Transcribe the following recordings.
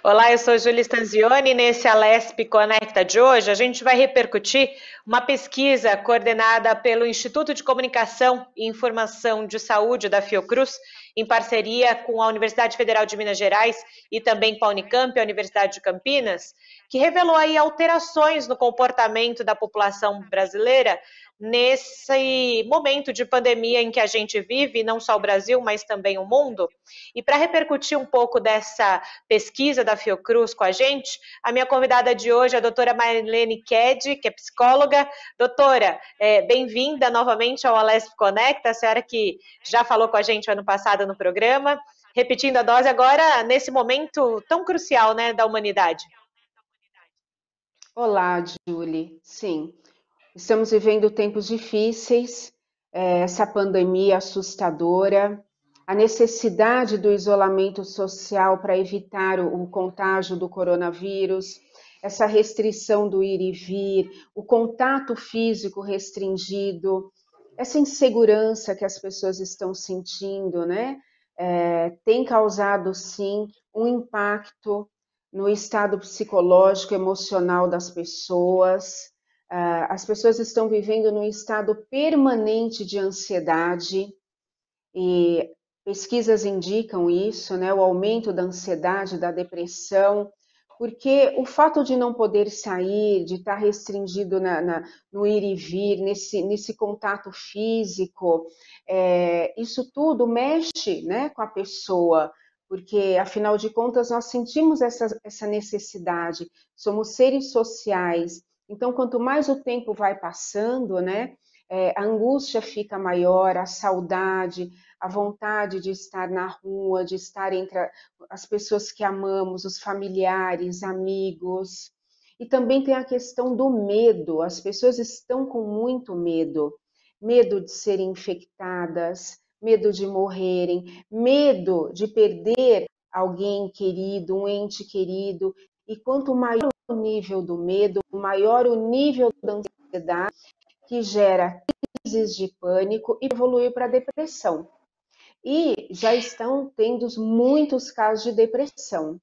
Olá, eu sou Júlia Stanzioni e nesse Alesp Conecta de hoje a gente vai repercutir uma pesquisa coordenada pelo Instituto de Comunicação e Informação de Saúde da Fiocruz, em parceria com a Universidade Federal de Minas Gerais e também com a Unicamp, a Universidade de Campinas, que revelou aí alterações no comportamento da população brasileira nesse momento de pandemia em que a gente vive, não só o Brasil, mas também o mundo. E para repercutir um pouco dessa pesquisa da Fiocruz com a gente, a minha convidada de hoje é a doutora Marilene Ked, que é psicóloga. Doutora, bem-vinda novamente ao Alesp Conecta, a senhora que já falou com a gente ano passado no programa, repetindo a dose agora nesse momento tão crucial, né, da humanidade. Olá, Julie. Sim, estamos vivendo tempos difíceis, essa pandemia assustadora, a necessidade do isolamento social para evitar o contágio do coronavírus, essa restrição do ir e vir, o contato físico restringido, essa insegurança que as pessoas estão sentindo, né? Tem causado, sim, um impacto no estado psicológico, emocional das pessoas. As pessoas estão vivendo num estado permanente de ansiedade e pesquisas indicam isso, né? O aumento da ansiedade, da depressão, porque o fato de não poder sair, de estar restringido no ir e vir, nesse contato físico, isso tudo mexe, né, com a pessoa, porque afinal de contas nós sentimos essa necessidade, somos seres sociais. Então, quanto mais o tempo vai passando, né, a angústia fica maior, a saudade, a vontade de estar na rua, de estar entre as pessoas que amamos, os familiares, amigos. E também tem a questão do medo. As pessoas estão com muito medo. Medo de serem infectadas, medo de morrerem, medo de perder alguém querido, um ente querido. E quanto maior o nível do medo, maior o nível da ansiedade, que gera crises de pânico e evolui para a depressão. E já estão tendo muitos casos de depressão.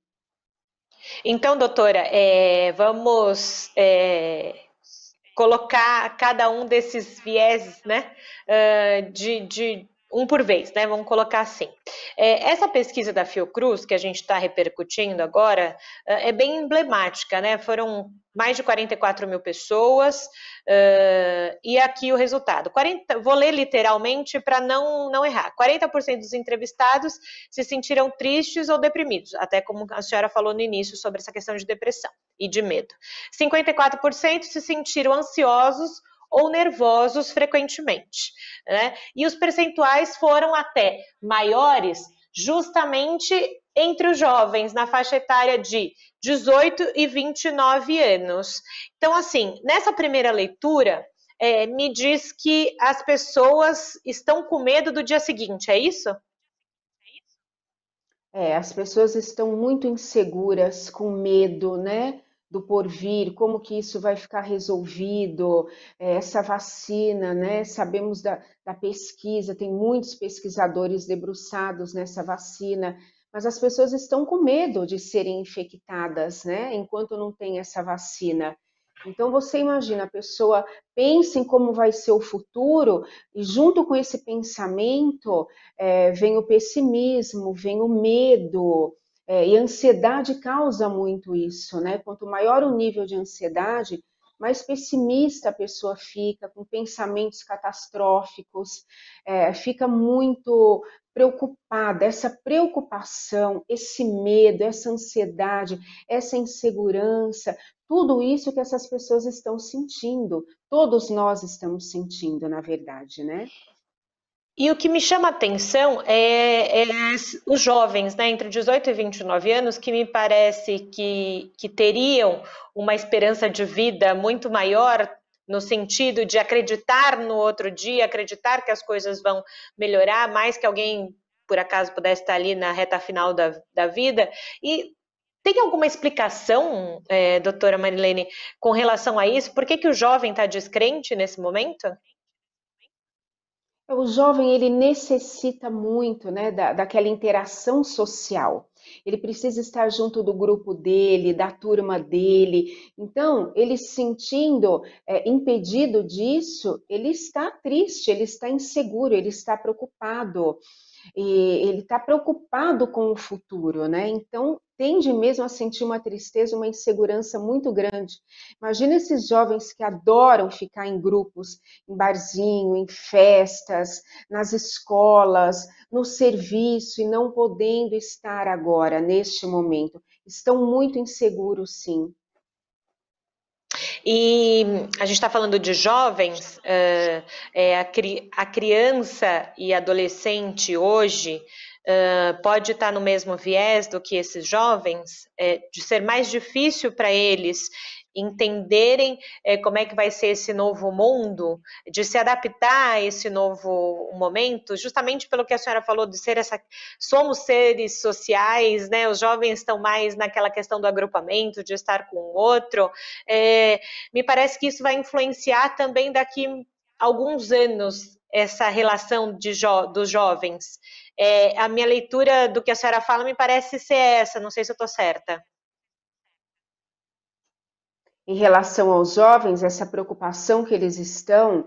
Então, doutora, vamos colocar cada um desses vieses, né, de um por vez, né? Vamos colocar assim. Essa pesquisa da Fiocruz, que a gente está repercutindo agora, é bem emblemática, né? Foram mais de 44 mil pessoas, e aqui o resultado. Vou ler literalmente para não errar. 40% dos entrevistados se sentiram tristes ou deprimidos, até como a senhora falou no início sobre essa questão de depressão e de medo. 54% se sentiram ansiosos ou nervosos frequentemente, né? E os percentuais foram até maiores justamente entre os jovens, na faixa etária de 18 e 29 anos. Então, assim, nessa primeira leitura, me diz que as pessoas estão com medo do dia seguinte, é isso? As pessoas estão muito inseguras, com medo, né, do porvir, como que isso vai ficar resolvido, essa vacina, né, sabemos da pesquisa, tem muitos pesquisadores debruçados nessa vacina, mas as pessoas estão com medo de serem infectadas, né, enquanto não tem essa vacina. Então você imagina, a pessoa pensa em como vai ser o futuro e junto com esse pensamento vem o pessimismo, vem o medo, e a ansiedade causa muito isso, né? Quanto maior o nível de ansiedade, mais pessimista a pessoa fica, com pensamentos catastróficos, fica muito preocupada. Essa preocupação, esse medo, essa ansiedade, essa insegurança, tudo isso que essas pessoas estão sentindo, todos nós estamos sentindo, na verdade, né? E o que me chama a atenção é os jovens, né, entre 18 e 29 anos, que me parece que teriam uma esperança de vida muito maior, no sentido de acreditar no outro dia, acreditar que as coisas vão melhorar, mais que alguém, por acaso, pudesse estar ali na reta final da vida. E tem alguma explicação, doutora Marilene, com relação a isso? Por que o jovem está descrente nesse momento? O jovem, ele necessita muito, né, daquela interação social. ele precisa estar junto do grupo dele, da turma dele. Então, ele se sentindo impedido disso, ele está triste, ele está inseguro, ele está preocupado. E ele está preocupado com o futuro, né? Então, tende mesmo a sentir uma tristeza, uma insegurança muito grande. Imagina esses jovens que adoram ficar em grupos, em barzinho, em festas, nas escolas, no serviço, e não podendo estar agora, neste momento. Estão muito inseguros, sim. E a gente está falando de jovens, a criança e adolescente hoje pode estar no mesmo viés do que esses jovens, de ser mais difícil para eles entenderem como é que vai ser esse novo mundo, de se adaptar a esse novo momento, justamente pelo que a senhora falou de ser somos seres sociais, né? Os jovens estão mais naquela questão do agrupamento, de estar com o outro. Me parece que isso vai influenciar também daqui a alguns anos essa relação dos jovens. A minha leitura do que a senhora fala me parece ser essa, não sei se eu estou certa. Em relação aos jovens, essa preocupação que eles estão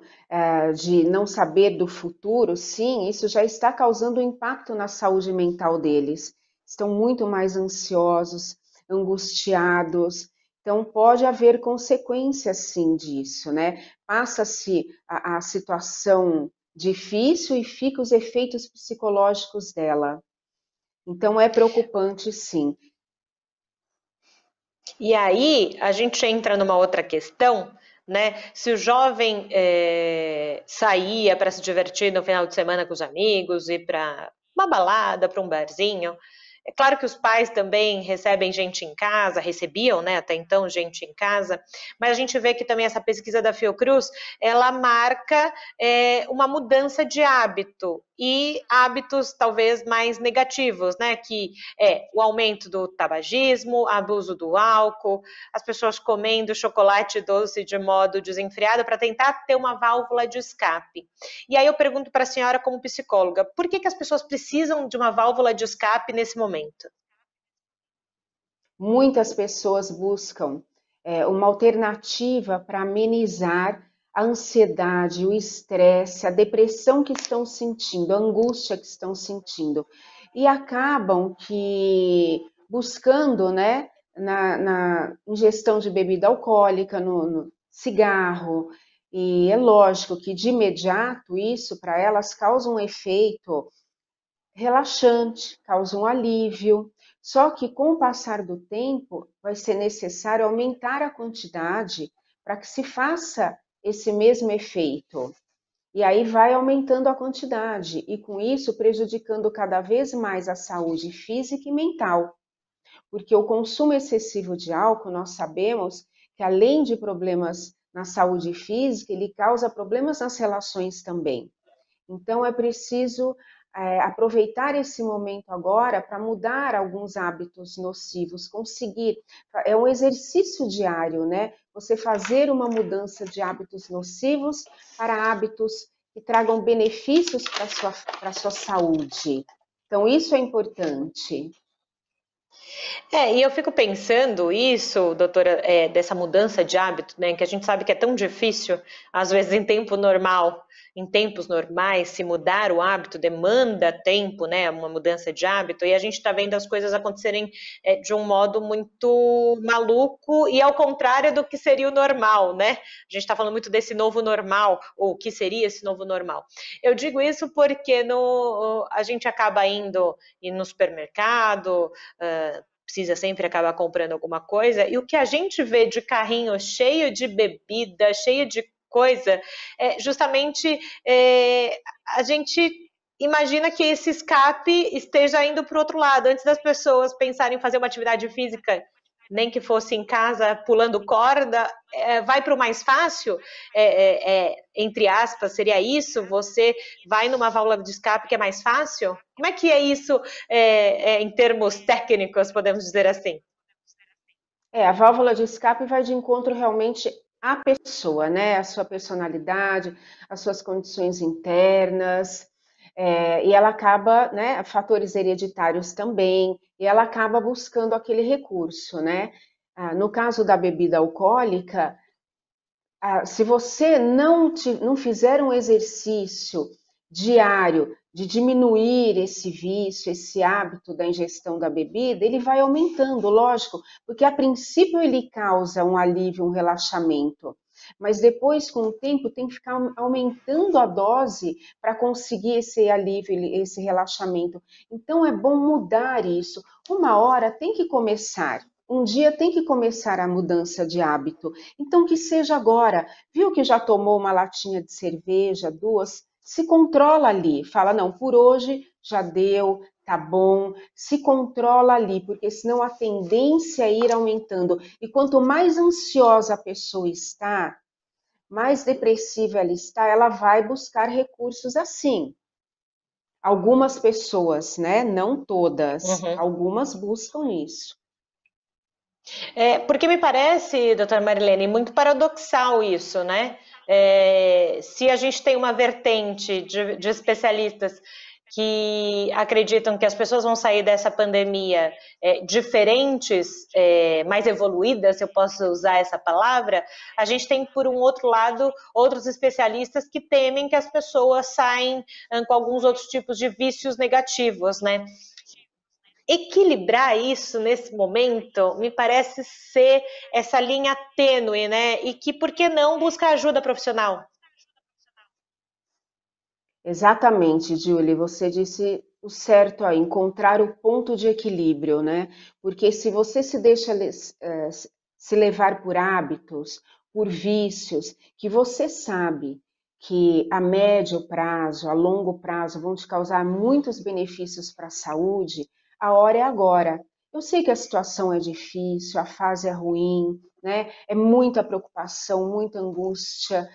de não saber do futuro, sim, isso já está causando impacto na saúde mental deles. Estão muito mais ansiosos, angustiados. Então, pode haver consequências, sim, disso, né? Passa-se a situação difícil e fica os efeitos psicológicos dela. Então, é preocupante, sim. E aí a gente entra numa outra questão, né? Se o jovem saía para se divertir no final de semana com os amigos, ir para uma balada, para um barzinho, é claro que os pais também recebem gente em casa, recebiam, né, até então, gente em casa, mas a gente vê que também essa pesquisa da Fiocruz, ela marca uma mudança de hábito e hábitos talvez mais negativos, né, que é o aumento do tabagismo, abuso do álcool, as pessoas comendo chocolate doce de modo desenfreado para tentar ter uma válvula de escape. E aí eu pergunto para a senhora como psicóloga, por que as pessoas precisam de uma válvula de escape nesse momento? Muitas pessoas buscam uma alternativa para amenizar a ansiedade, o estresse, a depressão que estão sentindo, a angústia que estão sentindo. E acabam que buscando, né, na ingestão de bebida alcoólica, no cigarro, e é lógico que de imediato isso para elas causa um efeito relaxante, causa um alívio. Só que com o passar do tempo, vai ser necessário aumentar a quantidade para que se faça esse mesmo efeito. E aí vai aumentando a quantidade, e com isso prejudicando cada vez mais a saúde física e mental. Porque o consumo excessivo de álcool, nós sabemos que além de problemas na saúde física, ele causa problemas nas relações também. Então, é preciso aproveitar esse momento agora para mudar alguns hábitos nocivos, conseguir. É um exercício diário, né? Você fazer uma mudança de hábitos nocivos para hábitos que tragam benefícios para a sua saúde. Então, isso é importante. E eu fico pensando isso, doutora, dessa mudança de hábito, né, que a gente sabe que é tão difícil, às vezes em tempo normal, em tempos normais, se mudar o hábito demanda tempo, né, uma mudança de hábito, e a gente está vendo as coisas acontecerem de um modo muito maluco e ao contrário do que seria o normal, né? A gente está falando muito desse novo normal, ou o que seria esse novo normal. Eu digo isso porque a gente acaba indo no supermercado, precisa sempre acabar comprando alguma coisa, e o que a gente vê de carrinho cheio de bebida, cheio de coisa, justamente a gente imagina que esse escape esteja indo para o outro lado, antes das pessoas pensarem em fazer uma atividade física, nem que fosse em casa pulando corda, vai para o mais fácil, entre aspas, seria isso? Você vai numa válvula de escape que é mais fácil? Como é que é isso em termos técnicos, podemos dizer assim? A válvula de escape vai de encontro realmente à pessoa, né? A sua personalidade, as suas condições internas. E ela acaba, né, fatores hereditários também, e ela acaba buscando aquele recurso, né? No caso da bebida alcoólica, se você não fizer um exercício diário de diminuir esse vício, esse hábito da ingestão da bebida, ele vai aumentando, lógico, porque a princípio ele causa um alívio, um relaxamento, mas depois, com o tempo, tem que ficar aumentando a dose para conseguir esse alívio, esse relaxamento. Então é bom mudar isso. Uma hora tem que começar. Um dia tem que começar a mudança de hábito. Então, que seja agora. Viu que já tomou uma latinha de cerveja, duas? Se controla ali. Fala, não, por hoje já deu, tá bom. Se controla ali, porque senão a tendência é ir aumentando. E quanto mais ansiosa a pessoa está, mais depressiva ela está, ela vai buscar recursos assim. Algumas pessoas, né? Não todas. Uhum. Algumas buscam isso. Porque me parece, doutora Marilene, muito paradoxal isso, né? Se a gente tem uma vertente de especialistas que acreditam que as pessoas vão sair dessa pandemia diferentes, mais evoluídas, se eu posso usar essa palavra, a gente tem, por um outro lado, outros especialistas que temem que as pessoas saem com alguns outros tipos de vícios negativos, né? Equilibrar isso nesse momento me parece ser essa linha tênue, né? E que por que não buscar ajuda profissional? Exatamente, Julie, você disse o certo aí, encontrar o ponto de equilíbrio, né? Porque se você se deixa se levar por hábitos, por vícios, que você sabe que a médio prazo, a longo prazo vão te causar muitos benefícios para a saúde, a hora é agora. Eu sei que a situação é difícil, a fase é ruim, né? É muita preocupação, muita angústia,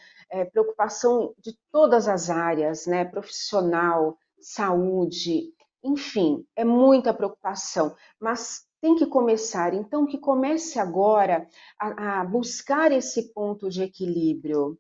preocupação de todas as áreas, né? Profissional, saúde, enfim, é muita preocupação, mas tem que começar. Então, que comece agora a buscar esse ponto de equilíbrio.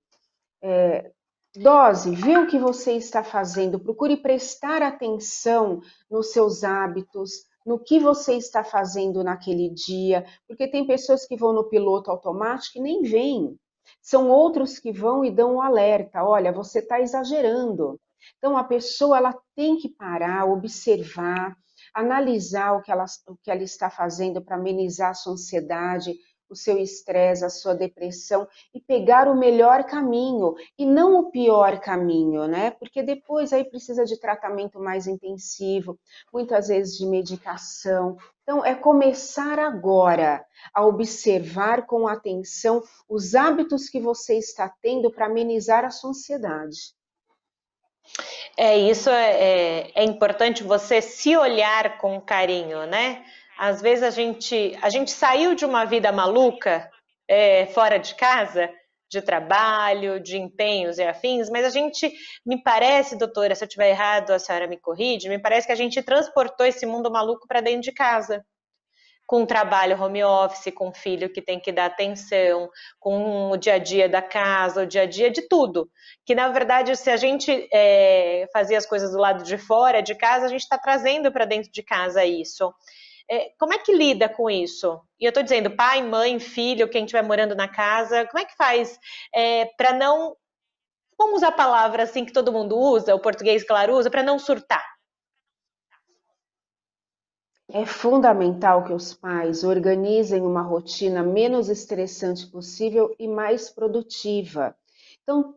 Dose, vê o que você está fazendo, procure prestar atenção nos seus hábitos, no que você está fazendo naquele dia, porque tem pessoas que vão no piloto automático e nem veem. São outros que vão e dão um alerta, olha, você está exagerando. Então a pessoa ela tem que parar, observar, analisar o que ela está fazendo para amenizar a sua ansiedade, o seu estresse, a sua depressão e pegar o melhor caminho e não o pior caminho, né? Porque depois aí precisa de tratamento mais intensivo, muitas vezes de medicação. Então, é começar agora a observar com atenção os hábitos que você está tendo para amenizar a sua ansiedade. Isso é importante você se olhar com carinho, né? Às vezes a gente saiu de uma vida maluca, fora de casa, de trabalho, de empenhos e afins, mas a gente, me parece, doutora, se eu estiver errado, a senhora me corrige, me parece que a gente transportou esse mundo maluco para dentro de casa com o trabalho home office, com o filho que tem que dar atenção, com o dia a dia da casa, o dia a dia de tudo. Que na verdade, se a gente fazia as coisas do lado de fora de casa, a gente está trazendo para dentro de casa isso. Como é que lida com isso? E eu estou dizendo, pai, mãe, filho, quem estiver morando na casa, como é que faz para não. Vamos usar a palavra assim que todo mundo usa, o português claro usa, para não surtar. É fundamental que os pais organizem uma rotina menos estressante possível e mais produtiva. Então,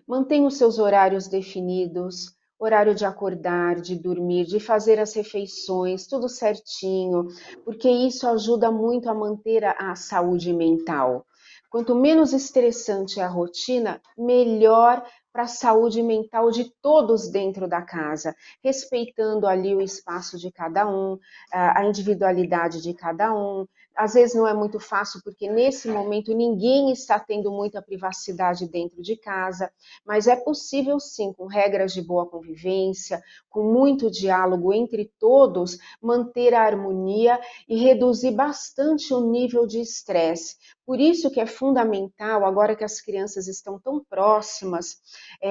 mantenha os seus horários definidos, horário de acordar, de dormir, de fazer as refeições, tudo certinho, porque isso ajuda muito a manter a saúde mental. Quanto menos estressante é a rotina, melhor para a saúde mental de todos dentro da casa, respeitando ali o espaço de cada um, a individualidade de cada um. Às vezes não é muito fácil, porque nesse momento ninguém está tendo muita privacidade dentro de casa, mas é possível sim, com regras de boa convivência, com muito diálogo entre todos, manter a harmonia e reduzir bastante o nível de estresse, Por isso que é fundamental, agora que as crianças estão tão próximas,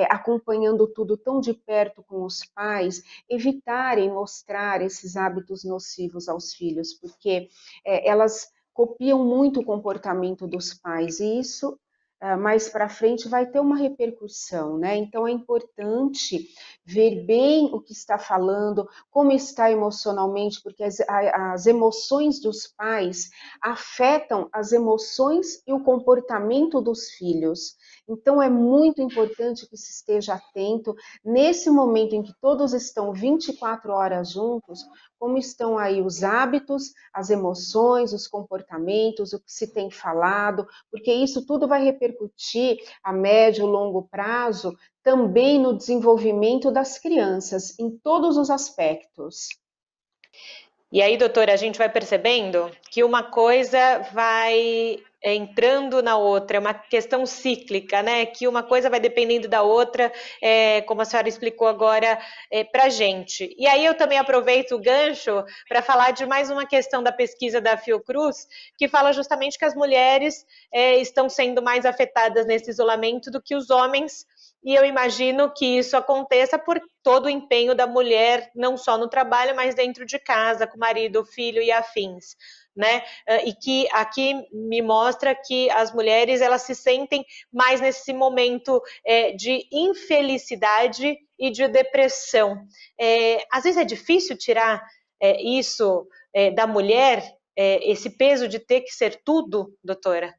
acompanhando tudo tão de perto com os pais, evitarem mostrar esses hábitos nocivos aos filhos, porque elas copiam muito o comportamento dos pais, e isso mais para frente vai ter uma repercussão, né? Então é importante ver bem o que está falando, como está emocionalmente, porque as emoções dos pais afetam as emoções e o comportamento dos filhos. Então é muito importante que se esteja atento nesse momento em que todos estão 24 horas juntos, como estão aí os hábitos, as emoções, os comportamentos, o que se tem falado, porque isso tudo vai repercutir a médio e longo prazo também no desenvolvimento das crianças, em todos os aspectos. E aí, doutora, a gente vai percebendo que uma coisa vai entrando na outra, é uma questão cíclica, né? Que uma coisa vai dependendo da outra, como a senhora explicou agora para a gente. E aí eu também aproveito o gancho para falar de mais uma questão da pesquisa da Fiocruz, que fala justamente que as mulheres estão sendo mais afetadas nesse isolamento do que os homens, e eu imagino que isso aconteça por todo o empenho da mulher, não só no trabalho, mas dentro de casa, com o marido, filho e afins, né? E que aqui me mostra que as mulheres elas se sentem mais nesse momento de infelicidade e de depressão. Às vezes é difícil tirar isso da mulher, esse peso de ter que ser tudo, doutora?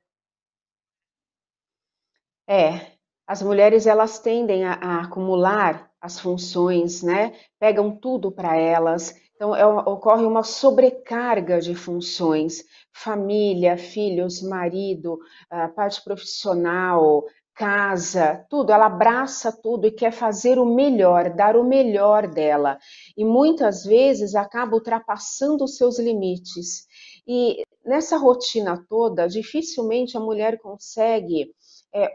As mulheres elas tendem a acumular as funções, né? Pegam tudo para elas. Então ocorre uma sobrecarga de funções, família, filhos, marido, parte profissional, casa, tudo. Ela abraça tudo e quer fazer o melhor, dar o melhor dela. E muitas vezes acaba ultrapassando os seus limites. E nessa rotina toda, dificilmente a mulher consegue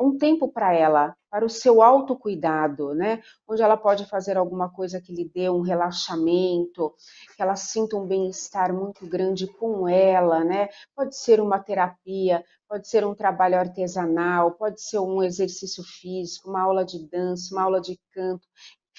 um tempo para ela, para o seu autocuidado, né? Onde ela pode fazer alguma coisa que lhe dê um relaxamento, que ela sinta um bem-estar muito grande com ela, né? Pode ser uma terapia, pode ser um trabalho artesanal, pode ser um exercício físico, uma aula de dança, uma aula de canto.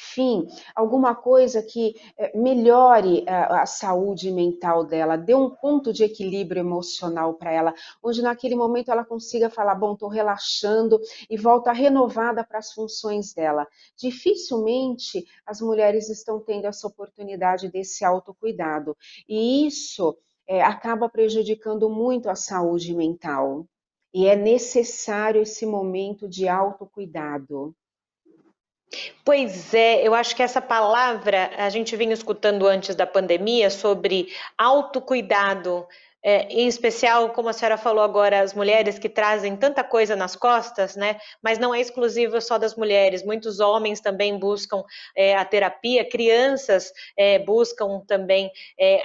Enfim, alguma coisa que melhore a saúde mental dela, dê um ponto de equilíbrio emocional para ela, onde naquele momento ela consiga falar, bom, estou relaxando e volta renovada para as funções dela. Dificilmente as mulheres estão tendo essa oportunidade desse autocuidado, e isso acaba prejudicando muito a saúde mental. E é necessário esse momento de autocuidado. Pois é, eu acho que essa palavra a gente vinha escutando antes da pandemia sobre autocuidado, em especial, como a senhora falou agora, as mulheres que trazem tanta coisa nas costas, né? Mas não é exclusivo só das mulheres, muitos homens também buscam a terapia, crianças buscam também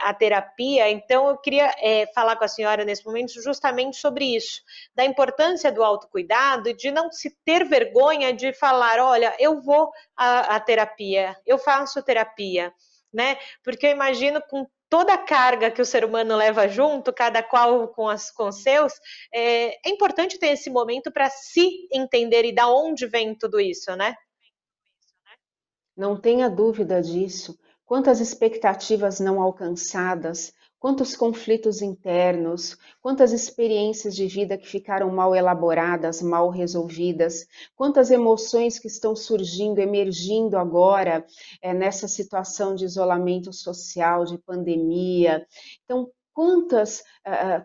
a terapia. Então, eu queria falar com a senhora nesse momento justamente sobre isso, da importância do autocuidado e de não se ter vergonha de falar, olha, eu vou a terapia, eu faço terapia, né? Porque eu imagino com toda a carga que o ser humano leva junto, cada qual com os seus, é importante ter esse momento para se entender e da onde vem tudo isso, né? Não tenha dúvida disso. Quantas expectativas não alcançadas, quantos conflitos internos, quantas experiências de vida que ficaram mal elaboradas, mal resolvidas, quantas emoções que estão surgindo, emergindo agora nessa situação de isolamento social, de pandemia. Então, quantas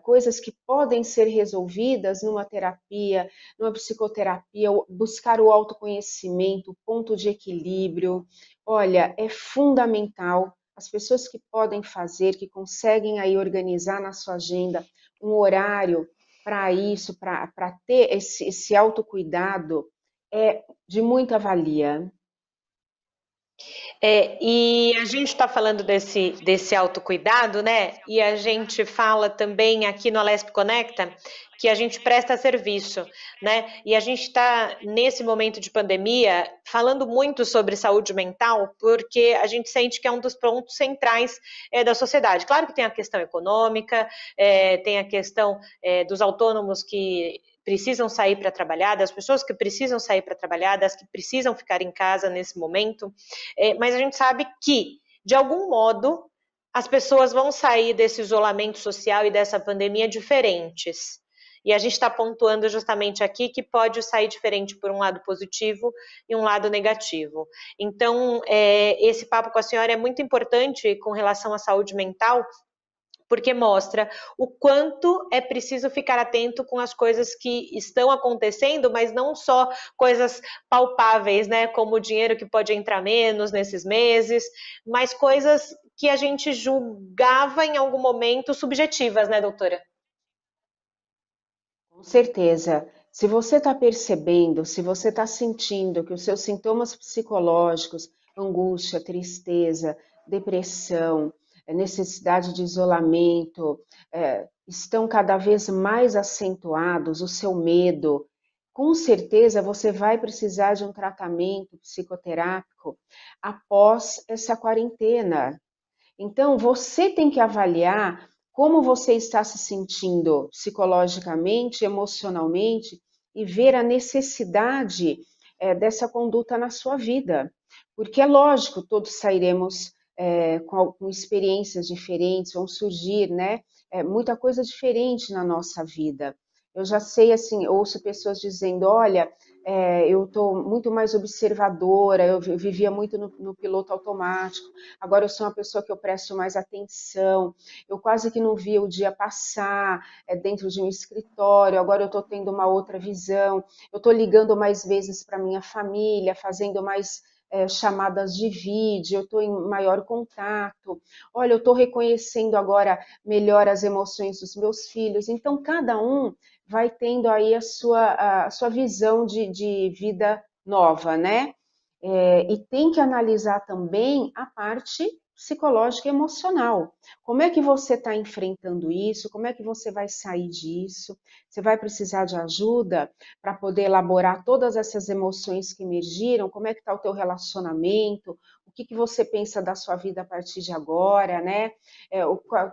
coisas que podem ser resolvidas numa terapia, numa psicoterapia, buscar o autoconhecimento, o ponto de equilíbrio. Olha, é fundamental as pessoas que podem fazer, que conseguem aí organizar na sua agenda um horário para isso, para ter esse autocuidado, é de muita valia. E a gente está falando desse autocuidado, né? E a gente fala também aqui no Alesp Conecta que a gente presta serviço, né? E a gente está, nesse momento de pandemia, falando muito sobre saúde mental, porque a gente sente que é um dos pontos centrais da sociedade. Claro que tem a questão econômica, tem a questão dos autônomos que precisam sair para trabalhar, das pessoas que precisam sair para trabalhar, das que precisam ficar em casa nesse momento. Mas a gente sabe que, de algum modo, as pessoas vão sair desse isolamento social e dessa pandemia diferentes. E a gente está pontuando justamente aqui que pode sair diferente por um lado positivo e um lado negativo. Então, esse papo com a senhora é muito importante com relação à saúde mental, porque mostra o quanto é preciso ficar atento com as coisas que estão acontecendo, mas não só coisas palpáveis, né, como o dinheiro que pode entrar menos nesses meses, mas coisas que a gente julgava em algum momento subjetivas, né, doutora? Com certeza. Se você está percebendo, se você está sentindo que os seus sintomas psicológicos, angústia, tristeza, depressão, necessidade de isolamento, estão cada vez mais acentuados, o seu medo, com certeza você vai precisar de um tratamento psicoterápico após essa quarentena. Então, você tem que avaliar como você está se sentindo psicologicamente, emocionalmente e ver a necessidade dessa conduta na sua vida. Porque é lógico, todos sairemos com experiências diferentes, vão surgir, né? Muita coisa diferente na nossa vida. Eu já sei, assim, ouço pessoas dizendo, olha, eu estou muito mais observadora, eu vivia muito no piloto automático, agora eu sou uma pessoa que eu presto mais atenção, eu quase que não via o dia passar dentro de um escritório, agora eu estou tendo uma outra visão, eu estou ligando mais vezes para minha família, fazendo mais chamadas de vídeo, eu estou em maior contato, olha, eu estou reconhecendo agora melhor as emoções dos meus filhos, então cada um vai tendo aí a sua visão de vida nova, né? E tem que analisar também a parte psicológica e emocional. Como é que você está enfrentando isso? Como é que você vai sair disso? Você vai precisar de ajuda para poder elaborar todas essas emoções que emergiram? Como é que está o teu relacionamento? O que você pensa da sua vida a partir de agora, né?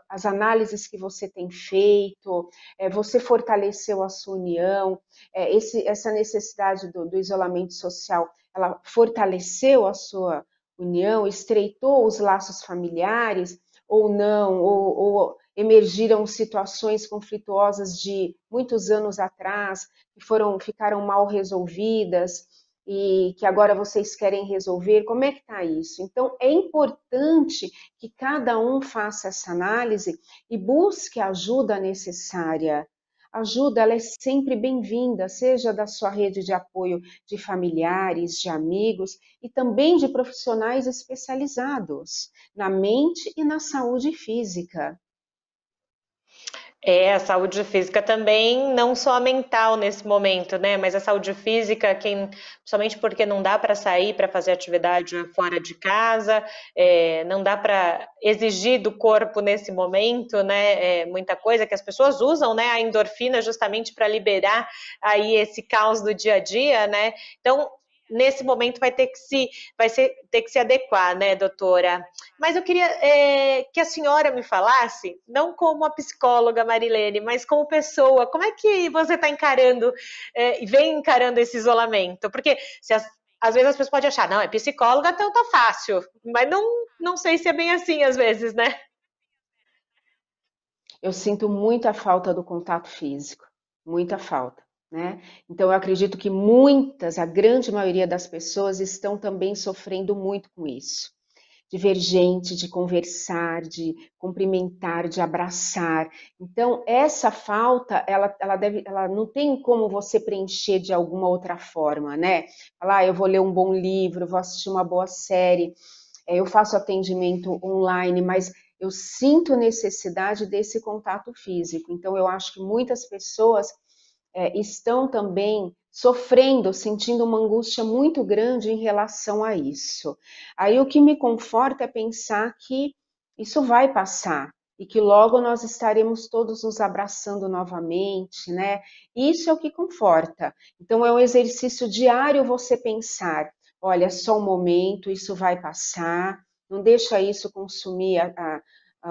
As análises que você tem feito, você fortaleceu a sua união, essa necessidade do isolamento social, ela fortaleceu a sua união, estreitou os laços familiares ou não, ou emergiram situações conflituosas de muitos anos atrás que ficaram mal resolvidas e que agora vocês querem resolver, como é que está isso? Então, é importante que cada um faça essa análise e busque a ajuda necessária. A ajuda, ela é sempre bem-vinda, seja da sua rede de apoio de familiares, de amigos e também de profissionais especializados na mente e na saúde física. A saúde física também, não só a mental nesse momento, né? Mas a saúde física, principalmente porque não dá para sair para fazer atividade fora de casa, não dá para exigir do corpo nesse momento, né? Muita coisa que as pessoas usam, né? A endorfina justamente para liberar aí esse caos do dia a dia, né? Então, nesse momento ter que se adequar, né, doutora? Mas eu queria que a senhora me falasse, não como a psicóloga Marilene, mas como pessoa, como é que você está encarando e vem encarando esse isolamento? Porque às vezes as pessoas podem achar, não, é psicóloga, então tá fácil, mas não sei se é bem assim às vezes, né? Eu sinto muita falta do contato físico, muita falta, né? Então, eu acredito que muitas, a grande maioria das pessoas estão também sofrendo muito com isso. De ver gente, de conversar, de cumprimentar, de abraçar. Então, essa falta, ela não tem como você preencher de alguma outra forma, né? Falar, eu vou ler um bom livro, vou assistir uma boa série, eu faço atendimento online, mas eu sinto necessidade desse contato físico. Então, eu acho que muitas pessoas estão também sofrendo, sentindo uma angústia muito grande em relação a isso. Aí o que me conforta é pensar que isso vai passar e que logo nós estaremos todos nos abraçando novamente, né? Isso é o que conforta. Então é um exercício diário você pensar, olha, é só um momento, isso vai passar, não deixa isso consumir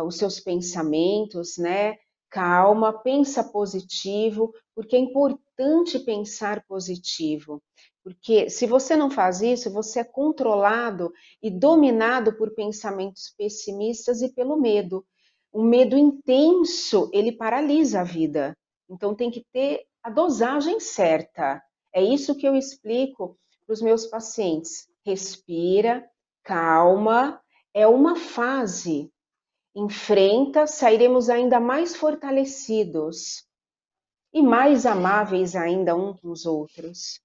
os seus pensamentos, né? Calma, pensa positivo, porque é importante pensar positivo. Porque se você não faz isso, você é controlado e dominado por pensamentos pessimistas e pelo medo. O medo intenso, ele paralisa a vida. Então tem que ter a dosagem certa. É isso que eu explico para os meus pacientes. Respira, calma, é uma fase. Enfrenta, sairemos ainda mais fortalecidos e mais amáveis ainda uns com os outros.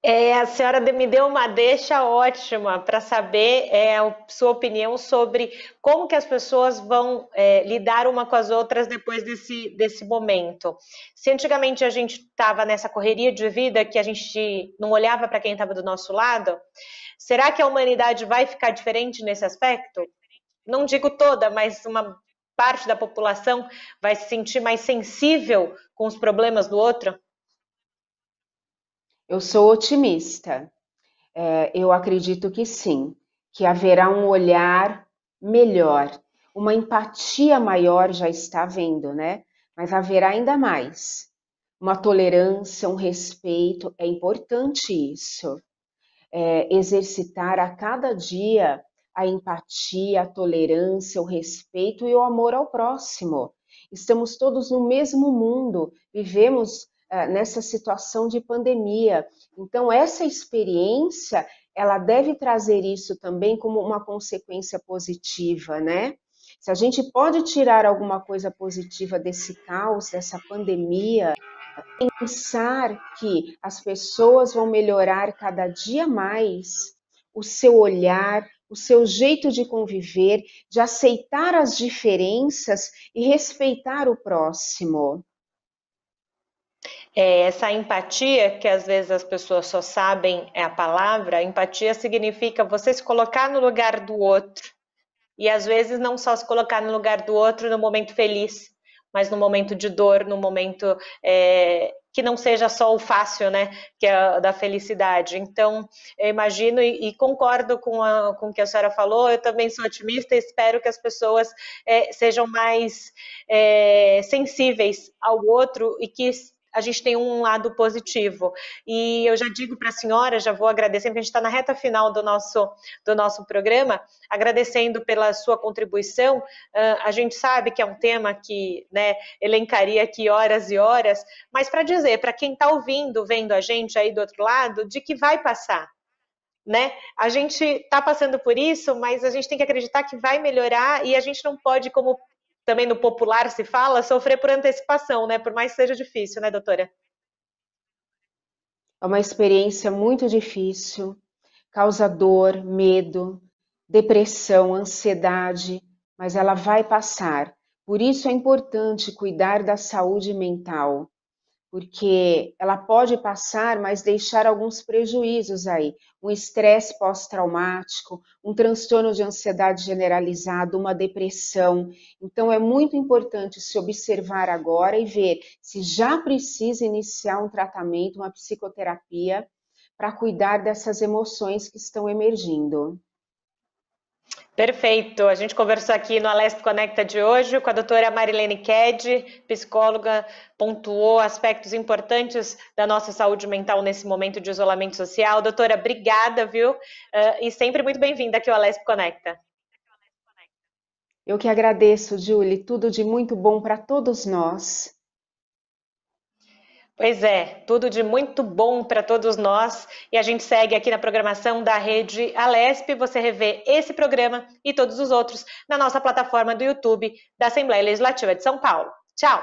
A senhora me deu uma deixa ótima para saber a sua opinião sobre como que as pessoas vão lidar uma com as outras depois desse momento. Se antigamente a gente estava nessa correria de vida que a gente não olhava para quem estava do nosso lado, será que a humanidade vai ficar diferente nesse aspecto? Não digo toda, mas uma parte da população vai se sentir mais sensível com os problemas do outro? Eu sou otimista. Eu acredito que sim, que haverá um olhar melhor, uma empatia maior já está havendo, né? Mas haverá ainda mais. Uma tolerância, um respeito, é importante isso. Exercitar a cada dia a empatia, a tolerância, o respeito e o amor ao próximo. Estamos todos no mesmo mundo, vivemos nessa situação de pandemia. Então, essa experiência, ela deve trazer isso também como uma consequência positiva, né? Se a gente pode tirar alguma coisa positiva desse caos, dessa pandemia, pensar que as pessoas vão melhorar cada dia mais o seu olhar, o seu jeito de conviver, de aceitar as diferenças e respeitar o próximo. Essa empatia, que às vezes as pessoas só sabem a palavra, empatia significa você se colocar no lugar do outro. E às vezes não só se colocar no lugar do outro no momento feliz, mas no momento de dor, no momento que não seja só o fácil, né, que é da felicidade. Então, eu imagino e concordo com o que a senhora falou, eu também sou otimista e espero que as pessoas sejam mais sensíveis ao outro e que a gente tem um lado positivo. E eu já digo para a senhora, já vou agradecer, porque a gente está na reta final do nosso programa, agradecendo pela sua contribuição. A gente sabe que é um tema que, né, elencaria aqui horas e horas, mas para dizer para quem está ouvindo, vendo a gente aí do outro lado, de que vai passar. Né? A gente está passando por isso, mas a gente tem que acreditar que vai melhorar e a gente não pode, como também no popular se fala, sofrer por antecipação, né? Por mais que seja difícil, né, doutora? É uma experiência muito difícil, causa dor, medo, depressão, ansiedade, mas ela vai passar. Por isso é importante cuidar da saúde mental, porque ela pode passar, mas deixar alguns prejuízos aí. Um estresse pós-traumático, um transtorno de ansiedade generalizado, uma depressão. Então, é muito importante se observar agora e ver se já precisa iniciar um tratamento, uma psicoterapia, para cuidar dessas emoções que estão emergindo. Perfeito. A gente conversou aqui no Alesp Conecta de hoje com a doutora Marilene Ked, psicóloga, pontuou aspectos importantes da nossa saúde mental nesse momento de isolamento social. Doutora, obrigada, viu? E sempre muito bem-vinda aqui ao Alesp Conecta. Eu que agradeço, Julie. Tudo de muito bom para todos nós. Pois é, tudo de muito bom para todos nós e a gente segue aqui na programação da Rede Alesp. Você revê esse programa e todos os outros na nossa plataforma do YouTube da Assembleia Legislativa de São Paulo. Tchau!